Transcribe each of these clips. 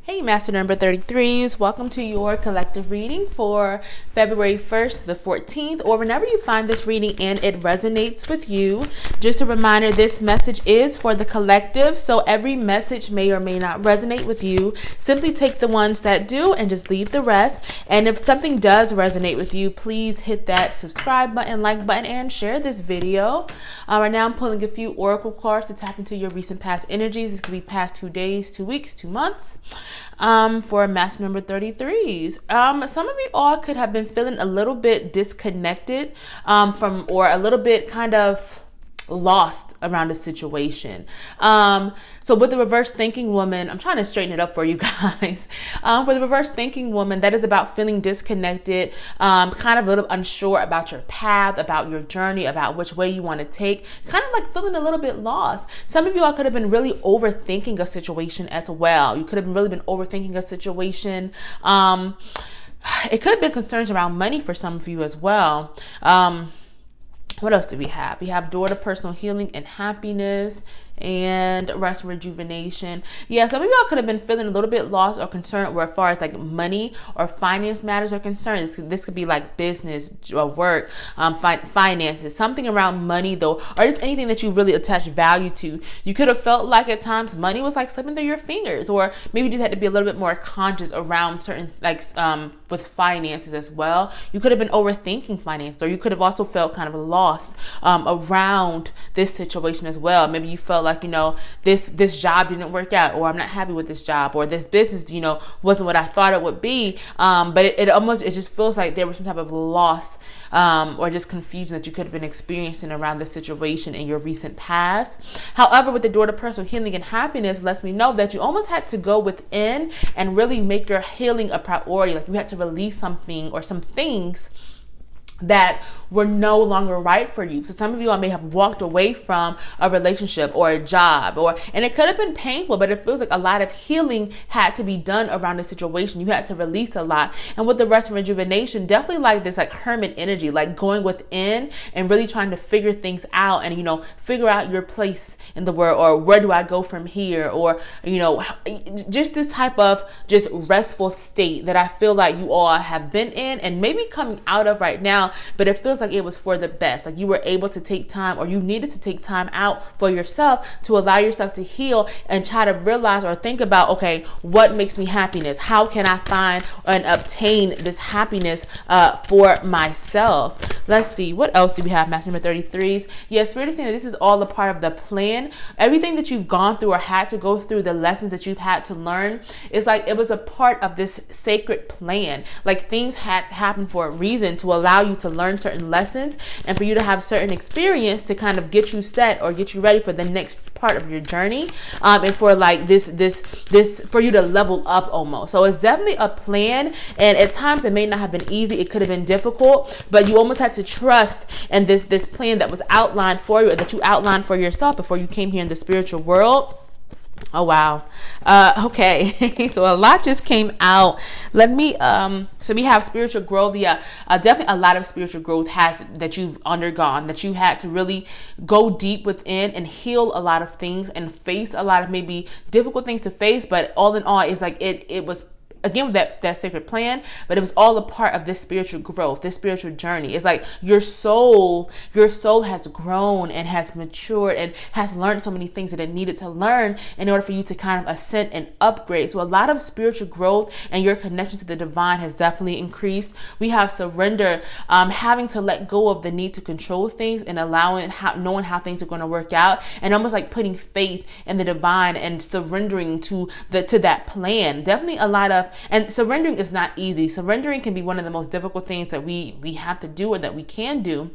Hey, Master Number 33s, welcome to your collective reading for February 1st to the 14th, or whenever you find this reading and it resonates with you. Just a reminder, this message is for the collective, so every message may or may not resonate with you. Simply take the ones that do and just leave the rest. And if something does resonate with you, please hit that subscribe button, like button, and share this video. Right now I'm pulling a few oracle cards to tap into your recent past energies. This could be past 2 days, 2 weeks, 2 months. For Master Number 33s. Some of you all could have been feeling a little bit disconnected from, or a little bit kind of lost around the situation. So with the reverse thinking woman, I'm trying to straighten it up for you guys. For the reverse thinking woman, that is about feeling disconnected, kind of a little unsure about your path, about your journey, about which way you want to take, kind of like feeling a little bit lost. Some of you all could have been really overthinking a situation as well. You could have really been overthinking a situation. It could have been concerns around money for some of you as well. What else do we have? We have door to personal healing and happiness and rest and rejuvenation. Yeah, some of y'all could have been feeling a little bit lost or concerned as far as like money or finance matters are concerned. This could be like business or work, finances, something around money though, or just anything that you really attach value to. You could have felt like at times money was like slipping through your fingers, or maybe you just had to be a little bit more conscious around certain like with finances as well. You could have been overthinking finance, or you could have also felt kind of lost around this situation as well. Maybe you felt like, this job didn't work out, or I'm not happy with this job, or this business, wasn't what I thought it would be. But it just feels like there was some type of loss or just confusion that you could have been experiencing around this situation in your recent past. However, with the door to personal healing and happiness, lets me know that you almost had to go within and really make your healing a priority. Like you had to release something or some things that were no longer right for you. So some of you all may have walked away from a relationship or a job, and it could have been painful, but it feels like a lot of healing had to be done around the situation. You had to release a lot. And with the rest and rejuvenation, definitely like this like hermit energy, like going within and really trying to figure things out and, figure out your place in the world, or where do I go from here? Or, just this type of just restful state that I feel like you all have been in and maybe coming out of right now, but it feels like it was for the best. Like you were able to take time, or you needed to take time out for yourself to allow yourself to heal and try to realize or think about, okay, what makes me happiness? How can I find and obtain this happiness for myself? Let's see, what else do we have, Master Number 33s? Yes, Spirit is saying that this is all a part of the plan. Everything that you've gone through or had to go through, the lessons that you've had to learn, it's like it was a part of this sacred plan. Like things had to happen for a reason to allow you to learn certain lessons and for you to have certain experience to kind of get you set or get you ready for the next part of your journey, and for like this for you to level up almost. So it's definitely a plan, and at times it may not have been easy. It could have been difficult, but you almost had to trust in this plan that was outlined for you, or that you outlined for yourself before you came here in the spiritual world. Oh, wow. Okay. So a lot just came out. Let me, so we have spiritual growth. Yeah, definitely a lot of spiritual growth that you've undergone, that you had to really go deep within and heal a lot of things and face a lot of maybe difficult things to face. But all in all, it's like it was, again, with that sacred plan, but it was all a part of this spiritual growth, this spiritual journey. It's like your soul has grown and has matured and has learned so many things that it needed to learn in order for you to kind of ascend and upgrade. So a lot of spiritual growth and your connection to the divine has definitely increased. We have surrender, having to let go of the need to control things and knowing how things are going to work out, and almost like putting faith in the divine and surrendering to that plan. Definitely a lot of, and surrendering is not easy. Surrendering can be one of the most difficult things that we have to do, or that we can do.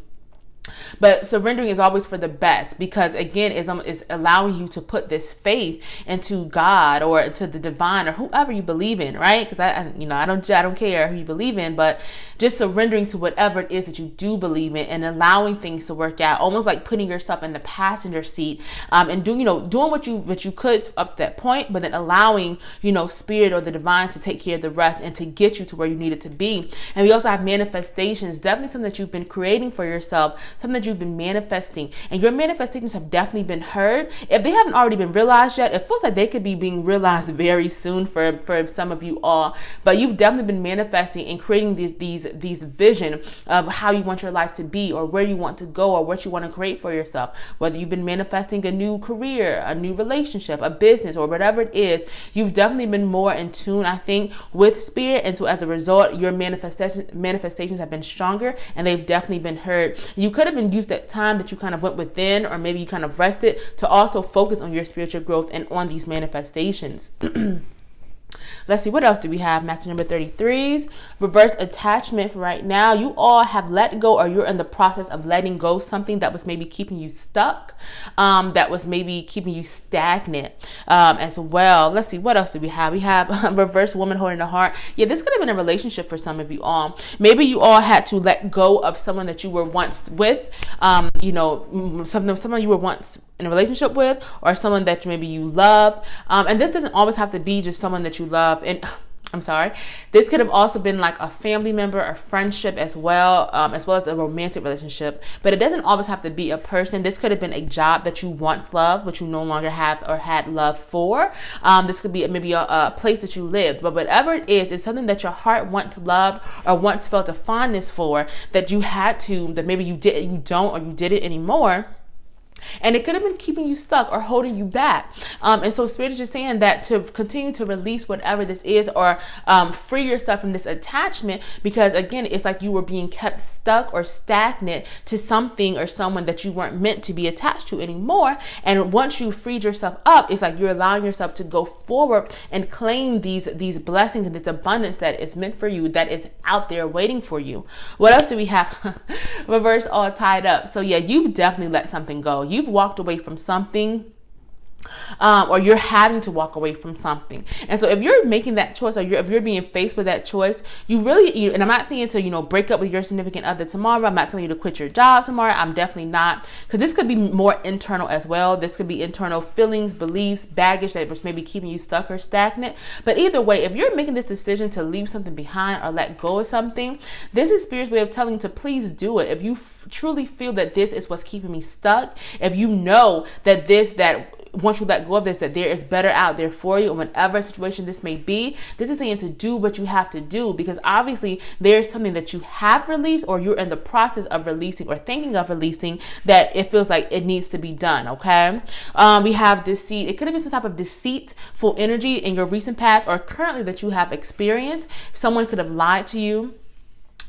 But surrendering is always for the best, because again, is allowing you to put this faith into God or into the divine or whoever you believe in, right? Because I don't care who you believe in, but just surrendering to whatever it is that you do believe in and allowing things to work out, almost like putting yourself in the passenger seat, and doing what you could up to that point, but then allowing, spirit or the divine to take care of the rest and to get you to where you need it to be. And we also have manifestations, definitely something that you've been creating for yourself, something that you've been manifesting, and your manifestations have definitely been heard. If they haven't already been realized yet, it feels like they could be being realized very soon for some of you all. But you've definitely been manifesting and creating these vision of how you want your life to be, or where you want to go, or what you want to create for yourself. Whether you've been manifesting a new career, a new relationship, a business, or whatever it is, you've definitely been more in tune, I think, with spirit. And so as a result, your manifestations have been stronger, and they've definitely been heard. You could have been used that time that you kind of went within, or maybe you kind of rested, to also focus on your spiritual growth and on these manifestations. Let's see, what else do we have? Master number 33s, reverse attachment. For right now, you all have let go, or you're in the process of letting go something that was maybe keeping you stuck, that was maybe keeping you stagnant as well. Let's see, what else do we have? We have reverse woman holding the heart. Yeah, this could have been a relationship for some of you all. Maybe you all had to let go of someone that you were once with, someone you were once in a relationship with, or someone that maybe you loved. And this doesn't always have to be just someone that you love. And I'm sorry, this could have also been like a family member, or friendship as well as a romantic relationship. But it doesn't always have to be a person. This could have been a job that you once loved, but you no longer have or had love for. This could be maybe a place that you lived. But whatever it is, it's something that your heart once loved, or once felt a fondness for, that you had to, that maybe you don't, or you didn't anymore. And it could have been keeping you stuck or holding you back. And so Spirit is just saying that to continue to release whatever this is, or free yourself from this attachment, because again, it's like you were being kept stuck or stagnant to something or someone that you weren't meant to be attached to anymore. And once you freed yourself up, it's like you're allowing yourself to go forward and claim these blessings and this abundance that is meant for you, that is out there waiting for you. What else do we have? Reverse all tied up. So yeah, you've definitely let something go. You've walked away from something, or you're having to walk away from something. And so if you're making that choice, or if you're being faced with that choice, and I'm not saying to, break up with your significant other tomorrow. I'm not telling you to quit your job tomorrow. I'm definitely not, because this could be more internal as well. This could be internal feelings, beliefs, baggage that was maybe keeping you stuck or stagnant. But either way, if you're making this decision to leave something behind or let go of something, this is Spirit's way of telling you to please do it. If you truly feel that this is what's keeping me stuck, if you know that once you let go of this, that there is better out there for you, and whatever situation this may be, this is saying to do what you have to do, because obviously there's something that you have released, or you're in the process of releasing, or thinking of releasing, that it feels like it needs to be done. Okay. We have deceit. It could have been some type of deceitful energy in your recent past, or currently that you have experienced. Someone could have lied to you,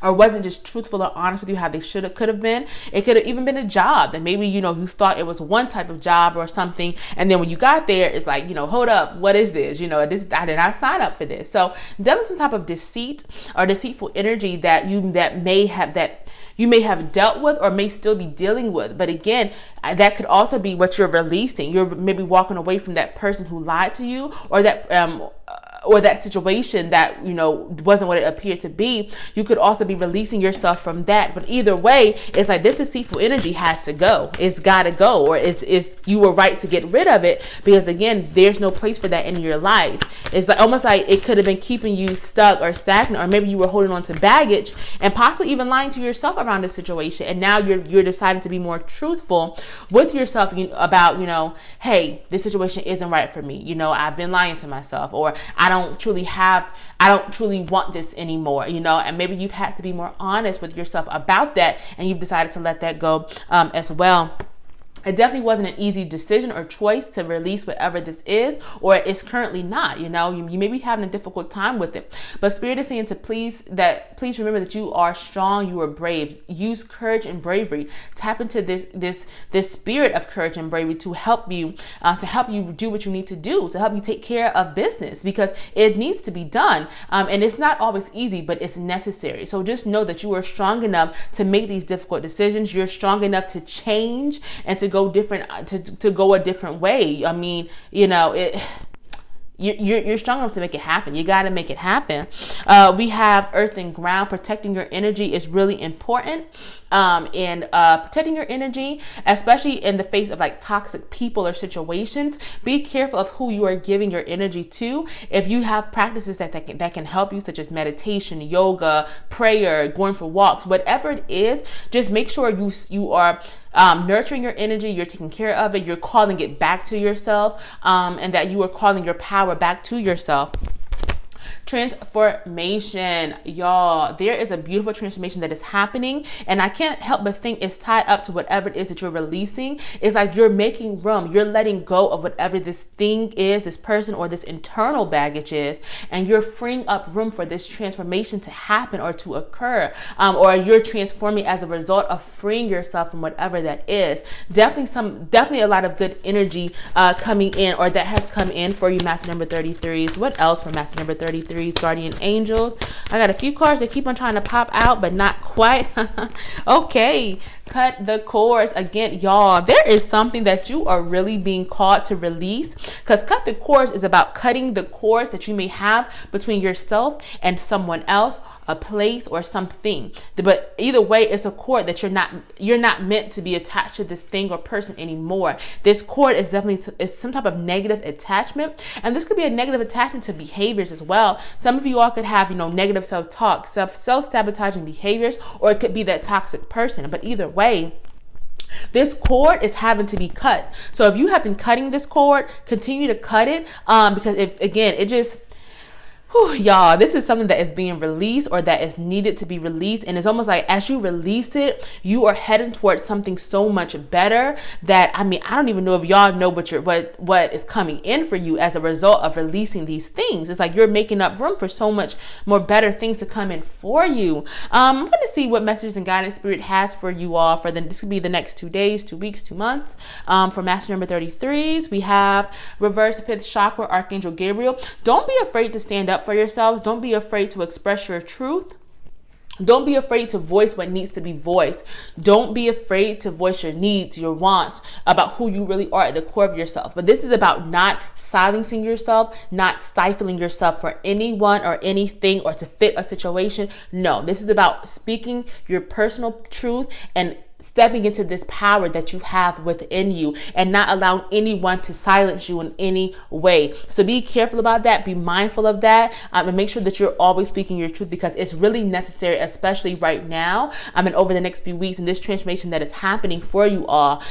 or wasn't just truthful or honest with you how they could have been. It could have even been a job that maybe, you thought it was one type of job or something. And then when you got there, it's like, hold up, what is this? I did not sign up for this. So definitely some type of deceit or deceitful energy that you may have dealt with, or may still be dealing with. But again, that could also be what you're releasing. You're maybe walking away from that person who lied to you, or that situation that, wasn't what it appeared to be. You could also be releasing yourself from that. But either way, it's like this deceitful energy has to go. It's got to go, or you were right to get rid of it, because again, there's no place for that in your life. It's like almost like it could have been keeping you stuck or stagnant, or maybe you were holding on to baggage and possibly even lying to yourself around the situation. And now you're deciding to be more truthful with yourself about, hey, this situation isn't right for me. I've been lying to myself, or I don't truly want this anymore, and maybe you've had to be more honest with yourself about that, and you've decided to let that go as well. It definitely wasn't an easy decision or choice to release whatever this is, or it's currently not. You may be having a difficult time with it, but Spirit is saying to please remember that you are strong, you are brave. Use courage and bravery. Tap into this spirit of courage and bravery to help you do what you need to do, to help you take care of business, because it needs to be done. And it's not always easy, but it's necessary. So just know that you are strong enough to make these difficult decisions. You're strong enough to change and to go a different way. I mean, you're strong enough to make it happen. You got to make it happen. We have earth and ground. Protecting your energy is really important. And protecting your energy, especially in the face of like toxic people or situations. Be careful of who you are giving your energy to. If you have practices that can help you, such as meditation, yoga, prayer, going for walks, whatever it is, just make sure you are nurturing your energy, you're taking care of it, you're calling it back to yourself, and that you are calling your power back to yourself. Transformation, y'all. There is a beautiful transformation that is happening, and I can't help but think it's tied up to whatever it is that you're releasing. It's like you're making room, you're letting go of whatever this thing is, this person, or this internal baggage is, and you're freeing up room for this transformation to happen or to occur, or you're transforming as a result of freeing yourself from whatever that is. Definitely a lot of good energy coming in, or that has come in for you, Master number 33s. What else for Master number 33s? Guardian angels. I got a few cards that keep on trying to pop out, but not quite. Okay, cut the cords. Again, y'all, there is something that you are really being called to release, because cut the cords is about cutting the cords that you may have between yourself and someone else, a place, or something. But either way, it's a cord that you're not meant to be attached to this thing or person anymore. This cord is definitely is some type of negative attachment, and this could be a negative attachment to behaviors as well. Some of you all could have, negative self-talk, self-sabotaging behaviors, or it could be that toxic person. But either way, this cord is having to be cut. So if you have been cutting this cord, continue to cut it, because y'all, this is something that is being released, or that is needed to be released. And it's almost like as you release it, you are heading towards something so much better that, I don't even know if y'all know what is coming in for you as a result of releasing these things. It's like you're making up room for so much more better things to come in for you. I'm going to see what messages and guidance spirit has for you all for this could be the next 2 days, 2 weeks, 2 months. For Master number 33s, we have reverse 5th chakra, Archangel Gabriel. Don't be afraid to stand up for yourselves. Don't be afraid to express your truth. Don't be afraid to voice what needs to be voiced. Don't be afraid to voice your needs, your wants, about who you really are at the core of yourself. But this is about not silencing yourself, not stifling yourself for anyone or anything, or to fit a situation. No, this is about speaking your personal truth and stepping into this power that you have within you, and not allowing anyone to silence you in any way. So be careful about that. Be mindful of that, and make sure that you're always speaking your truth, because it's really necessary, especially right now, and over the next few weeks, in this transformation that is happening for you all.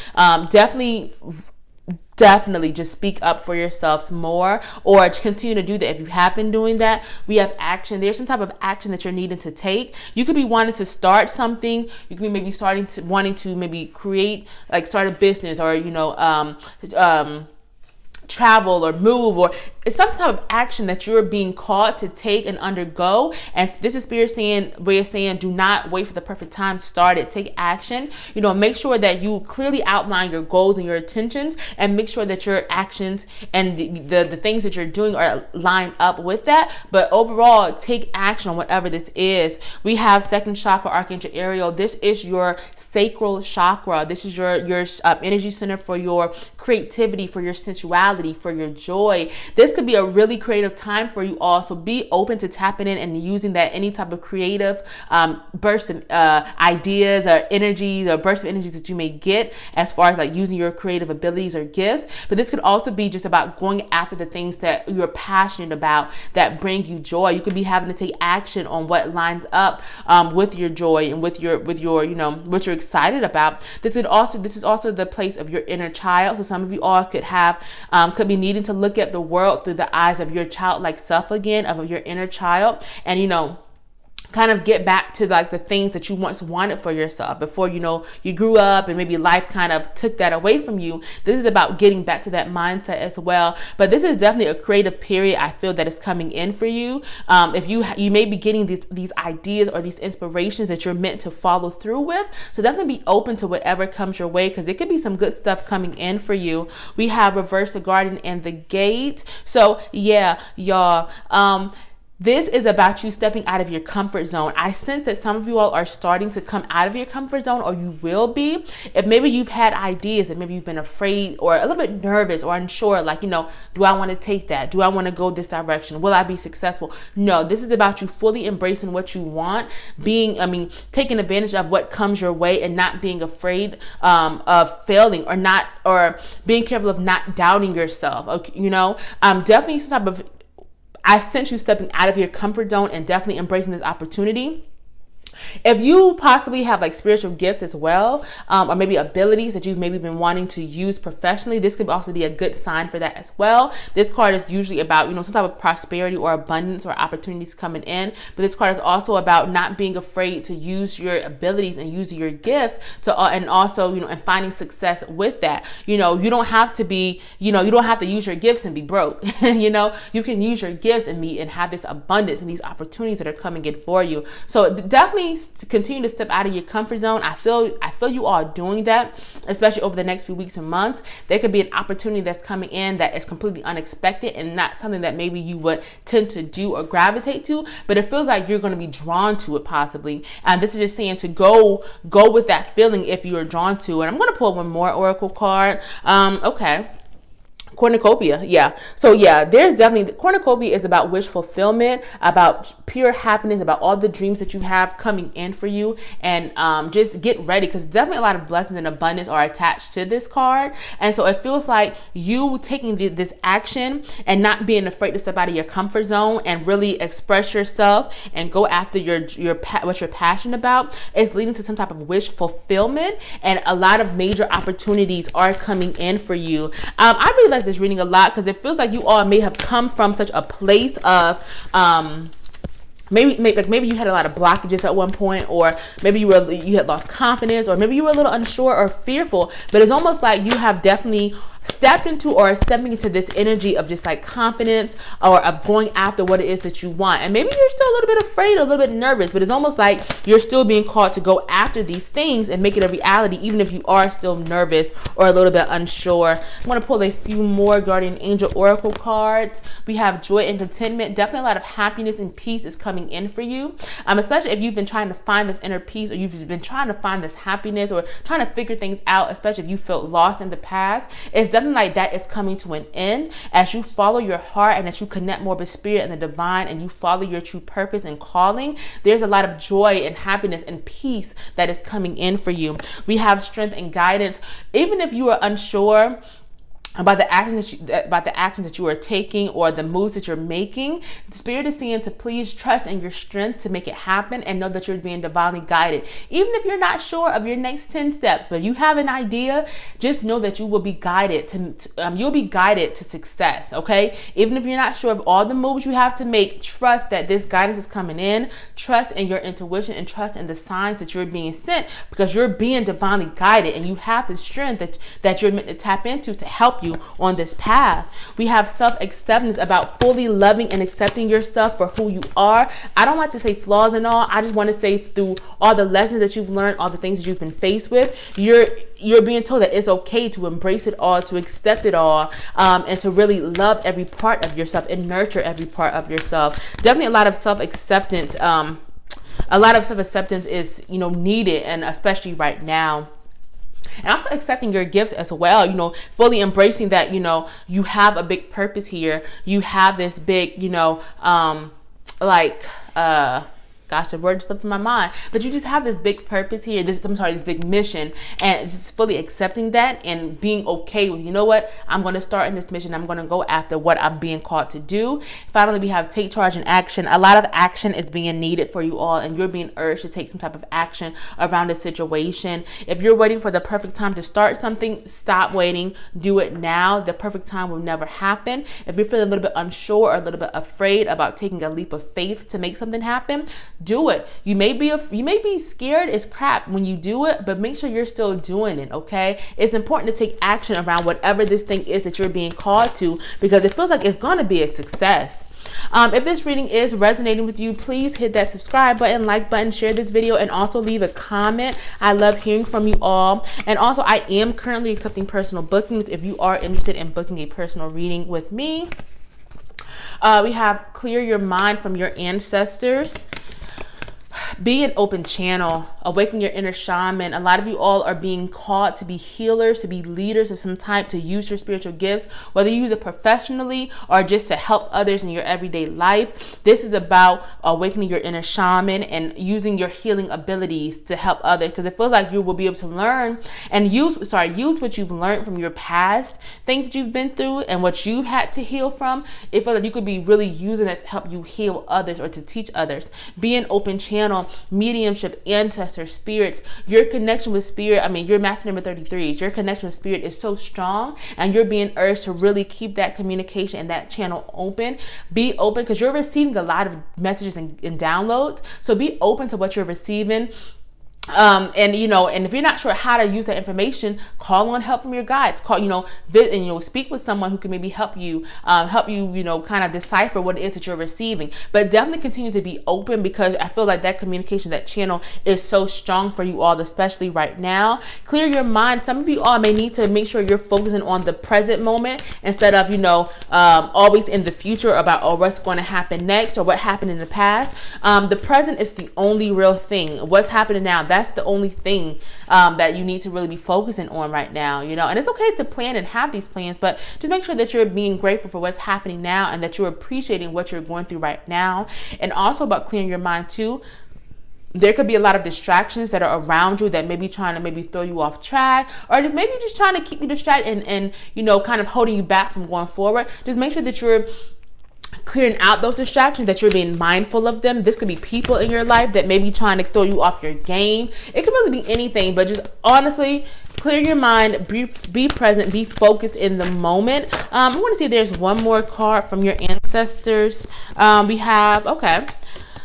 Definitely just speak up for yourselves more, or continue to do that. If you have been doing that, we have action. There's some type of action that you're needing to take. You could be wanting to start something. You could be maybe wanting to maybe create, like start a business, or, travel or move, or it's some type of action that you're being called to take and undergo. And this is Spirit way of saying, do not wait for the perfect time to start it. Take action. Make sure that you clearly outline your goals and your intentions, and make sure that your actions and the things that you're doing are lined up with that. But overall, take action on whatever this is. We have 2nd chakra, Archangel Ariel. This is your sacral chakra. This is your energy center for your creativity, for your sensuality, for your joy. This could be a really creative time for you all. So be open to tapping in and using that, any type of creative bursts of ideas or energies, or bursts of energies that you may get, as far as like using your creative abilities or gifts. But this could also be just about going after the things that you're passionate about, that bring you joy. You could be having to take action on what lines up with your joy and with your what you're excited about. This is also the place of your inner child. So some of you all could be needing to look at the world through the eyes of your childlike self again, of your inner child, and kind of get back to like the things that you once wanted for yourself before you grew up, and maybe life kind of took that away from you. This is about getting back to that mindset as well. But this is definitely a creative period, I feel, that is coming in for you. If you may be getting these ideas or these inspirations that you're meant to follow through with. So definitely be open to whatever comes your way, because there could be some good stuff coming in for you. We have reverse the Guardian and the Gate. So yeah, y'all, This is about you stepping out of your comfort zone. I sense that some of you all are starting to come out of your comfort zone, or you will be. If maybe you've had ideas and maybe you've been afraid or a little bit nervous or unsure, like, you know, do I want to take that? Do I want to go this direction? Will I be successful? No, this is about you fully embracing what you want, taking advantage of what comes your way and not being afraid of failing or being careful of not doubting yourself. Okay, you know, definitely some type of, I sense you stepping out of your comfort zone and definitely embracing this opportunity. If you possibly have like spiritual gifts as well, or maybe abilities that you've maybe been wanting to use professionally, this could also be a good sign for that as well. This card is usually about, you know, some type of prosperity or abundance or opportunities coming in. But this card is also about not being afraid to use your abilities and use your gifts and also, you know, and finding success with that. You know, you don't have to be, you know, you don't have to use your gifts and be broke. You know, you can use your gifts and have this abundance and these opportunities that are coming in for you. So definitely continue to step out of your comfort zone. I feel you all doing that, especially over the next few weeks and months. There could be an opportunity that's coming in that is completely unexpected and not something that maybe you would tend to do or gravitate to, but it feels like you're going to be drawn to it possibly. And this is just saying to go with that feeling if you are drawn to it. I'm going to pull one more oracle card. Okay. Cornucopia. Yeah. So yeah, there's definitely, cornucopia is about wish fulfillment, about pure happiness, about all the dreams that you have coming in for you. And just get ready, because definitely a lot of blessings and abundance are attached to this card. And so it feels like you taking this action and not being afraid to step out of your comfort zone and really express yourself and go after what you're passionate about is leading to some type of wish fulfillment, and a lot of major opportunities are coming in for you. I really like this reading a lot because it feels like you all may have come from such a place of maybe you had a lot of blockages at one point, or maybe you had lost confidence, or maybe you were a little unsure or fearful, but it's almost like you have definitely stepping into this energy of just like confidence, or of going after what it is that you want. And maybe you're still a little bit afraid, a little bit nervous, but it's almost like you're still being called to go after these things and make it a reality, even if you are still nervous or a little bit unsure. I'm going to pull a few more guardian angel oracle cards. We have joy and contentment. Definitely a lot of happiness and peace is coming in for you, especially if you've been trying to find this inner peace, or you've been trying to find this happiness, or trying to figure things out, especially if you felt lost in the past. It's definitely like that is coming to an end as you follow your heart and as you connect more with spirit and the divine, and you follow your true purpose and calling. There's a lot of joy and happiness and peace that is coming in for you. We have strength and guidance. Even if you are unsure about the actions that you are taking or the moves that you're making, the spirit is saying to please trust in your strength to make it happen, and know that you're being divinely guided. Even if you're not sure of your next 10 steps, but you have an idea, just know that you will be guided you'll be guided to success. Okay, even if you're not sure of all the moves you have to make, trust that this guidance is coming in. Trust in your intuition and trust in the signs that you're being sent, because you're being divinely guided, and you have the strength that you're meant to tap into to help you on this path. We have self-acceptance, about fully loving and accepting yourself for who you are. I don't like to say flaws and all. I just want to say through all the lessons that you've learned, all the things that you've been faced with, you're being told that it's okay to embrace it all, to accept it all, and to really love every part of yourself and nurture every part of yourself. Definitely a lot of self-acceptance. A lot of self-acceptance is, needed, and especially right now. And also accepting your gifts as well, fully embracing that, you have a big purpose here. You have this big, gosh, the word slipped from my mind, but you just have this big purpose here, this big mission, and just fully accepting that and being okay with, what, I'm going to start in this mission. I'm going to go after what I'm being called to do. Finally, we have take charge and action. A lot of action is being needed for you all, and you're being urged to take some type of action around this situation. If you're waiting for the perfect time to start something, stop waiting. Do it now. The perfect time will never happen. If you're feeling a little bit unsure or a little bit afraid about taking a leap of faith to make something happen, do it. You may be scared as crap when you do it, but make sure you're still doing it. Okay, it's important to take action around whatever this thing is that you're being called to, because it feels like it's going to be a success. If this reading is resonating with you, please hit that subscribe button, like button, share this video, and also leave a comment. I love hearing from you all. And also, I am currently accepting personal bookings if you are interested in booking a personal reading with me. We have clear your mind from your ancestors. Be an open channel, awaken your inner shaman. A lot of you all are being called to be healers, to be leaders of some type, to use your spiritual gifts, whether you use it professionally or just to help others in your everyday life. This is about awakening your inner shaman and using your healing abilities to help others, because it feels like you will be able to learn and use what you've learned from your past, things that you've been through and what you had to heal from. It feels like you could be really using that to help you heal others or to teach others. Be an open channel, mediumship, ancestors, spirits. Your connection with spirit, your master number 33s, your connection with spirit is so strong, and you're being urged to really keep that communication and that channel open. Be open, because you're receiving a lot of messages and downloads. So be open to what you're receiving. And if you're not sure how to use that information, call on help from your guides. Visit and speak with someone who can maybe help you kind of decipher what it is that you're receiving. But definitely continue to be open, because I feel like that communication, that channel is so strong for you all, especially right now. Clear your mind. Some of you all may need to make sure you're focusing on the present moment instead of always in the future about what's going to happen next or what happened in the past. The present is the only real thing. What's happening now, that's the only thing that you need to really be focusing on right now, and it's okay to plan and have these plans, but just make sure that you're being grateful for what's happening now and that you're appreciating what you're going through right now. And also about clearing your mind too. There could be a lot of distractions that are around you that may be trying to throw you off track, or just trying to keep you distracted and kind of holding you back from going forward. Just make sure that you're clearing out those distractions, that you're being mindful of them. This could be people in your life that may be trying to throw you off your game. It could really be anything, but just honestly, clear your mind, be present, be focused in the moment. I want to see if there's one more card from your ancestors. We have, okay.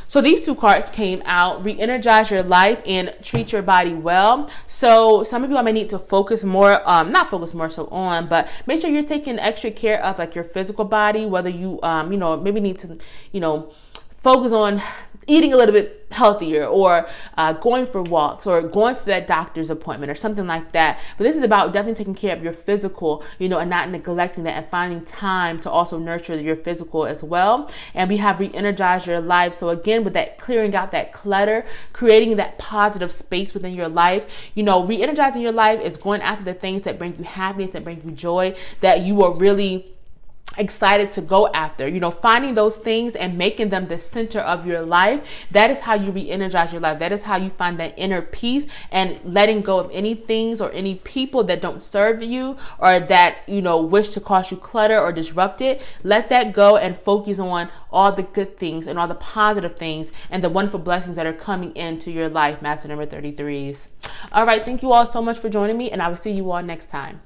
So these two cards came out: re-energize your life and treat your body well. So some of you I may need to focus more, not focus more so on, but make sure you're taking extra care of your physical body, whether you, maybe need to, focus on eating a little bit healthier, or going for walks, or going to that doctor's appointment or something like that. But this is about definitely taking care of your physical, and not neglecting that, and finding time to also nurture your physical as well. And we have re-energize your life. So again, with that, clearing out that clutter, creating that positive space within your life. Re-energizing your life is going after the things that bring you happiness, that bring you joy, that you are really excited to go after, finding those things and making them the center of your life. That is how you re-energize your life. That is how you find that inner peace, and letting go of any things or any people that don't serve you, or that, wish to cause you clutter or disrupt it. Let that go and focus on all the good things and all the positive things and the wonderful blessings that are coming into your life, Master number 33s. All right. Thank you all so much for joining me, and I will see you all next time.